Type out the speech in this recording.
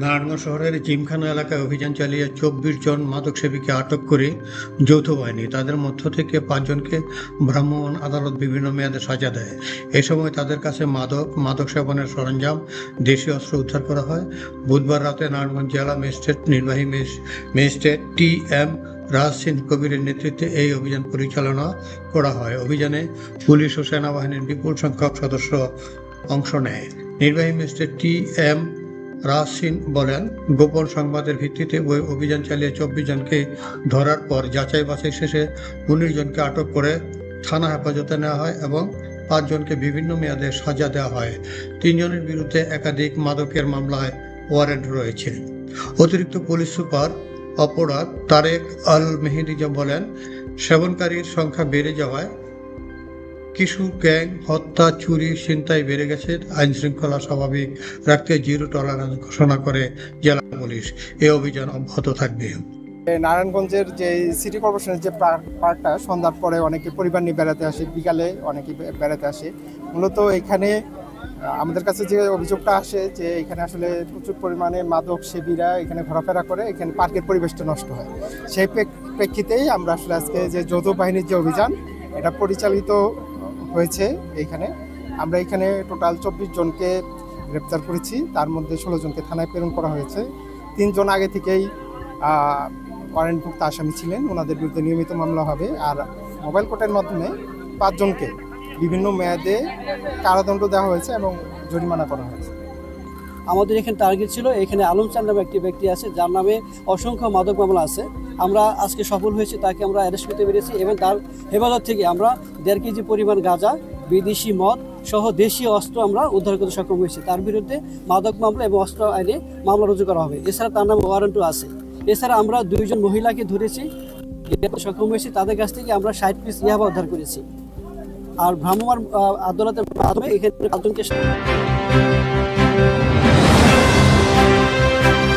নারায়ণগঞ্জ শহরের জিমখানা এলাকায় অভিযান চালিয়ে ২৪ জন মাদক সেবীকে আটক করে যৌথ বাহিনী। তাদের মধ্য থেকে ৫ জনকে ভ্রাম্যমাণ আদালত বিভিন্ন মেয়াদে সাজা দেয়। এ সময় তাদের কাছে মাদক সেবনের সরঞ্জাম, দেশীয় অস্ত্র উদ্ধার করা হয়। বুধবার রাতে নারায়ণগঞ্জ জেলা ম্যাজিস্ট্রেট নির্বাহী ম্যাজিস্ট্রেট টি.এম. রাজ-সিন কবিরের নেতৃত্বে এই অভিযান পরিচালনা করা হয়। অভিযানে পুলিশ ও সেনাবাহিনীর বিপুল সংখ্যক সদস্য অংশ নেয়। নির্বাহী ম্যাজিস্ট্রেট টি.এম. রাজ-সিন বলেন, গোপন সংবাদের ভিত্তিতে ওই অভিযান চালিয়ে ২৪ জনকে ধরার পর যাচাই বাছাই শেষে ১৯ জনকে আটক করে থানা হেফাজতে নেওয়া হয় এবং ৫ জনকে বিভিন্ন মেয়াদে সাজা দেওয়া হয়। ৩ জনের বিরুদ্ধে একাধিক মাদকের মামলায় ওয়ারেন্ট রয়েছে। অতিরিক্ত পুলিশ সুপার অপরাধ তারেক আল মেহেদি বলেন, সেবনকারীর সংখ্যা বেড়ে যাওয়ায় কিশোর গ্যাং হত্যা, চুরি, ছিনতাই বেড়ে গেছে। আইন শৃঙ্খলা স্বাভাবিক রাখতে জিরো টলারেন্স ঘোষণা করে জেলা পুলিশ। এই অভিযান অব্যাহত থাকবে। নারায়ণগঞ্জের যে সিটি কর্পোরেশনের যে পার্কটা সন্ধ্যার পরে অনেকে পরিবার নিয়ে বেড়াতে আসে, বিকালে অনেকে বেড়াতে আসে। মূলত এখানে আমাদের কাছে যে অভিযোগটা আসে যে এখানে আসলে প্রচুর পরিমাণে মাদক সেবীরা এখানে ঘোরাফেরা করে, এখানে পার্কের পরিবেশটা নষ্ট হয়। সেই প্রেক্ষিতেই আমরা আসলে আজকে যে যৌথ বাহিনীর যে অভিযান এটা পরিচালিত হয়েছে। আমরা এখানে টোটাল ২৪ জনকে গ্রেপ্তার করেছি। তার মধ্যে ১৬ জনকে থানায় প্রেরণ করা হয়েছে। ৩ জন আগে থেকেই ওয়ারেন্টভুক্ত আসামি ছিলেন, ওনাদের বিরুদ্ধে নিয়মিত মামলা হবে। আর মোবাইল কোর্টের মাধ্যমে ৫ জনকে বিভিন্ন মেয়াদে কারাদণ্ড দেওয়া হয়েছে এবং জরিমানা করা হয়েছে। আমাদের এখানে টার্গেট ছিল, এখানে আলম চান নামে একটি ব্যক্তি আছে যার নামে অসংখ্য মাদক মামলা আছে। আমরা আজকে সফল হয়েছি, তাকে আমরা অ্যারেস্ট করতে পেরেছি এবং তার হেফাজত থেকে আমরা ১.৫ কেজি পরিমাণ গাঁজা, বিদেশি মদ সহ দেশীয় অস্ত্র আমরা উদ্ধার করতে সক্ষম হয়েছি। তার বিরুদ্ধে মাদক মামলা এবং অস্ত্র আইনে মামলা রুজু করা হবে। এছাড়া তার নামে ওয়ারেন্টও আছে। এছাড়া আমরা ২ জন মহিলাকে ধরেছি, সক্ষম হয়েছি। তাদের কাছ থেকে আমরা ৬০ পিস ইয়াবা উদ্ধার করেছি। আর ভ্রাম্যমাণ আদালতের মাধ্যমে এখানে ৫ জনকে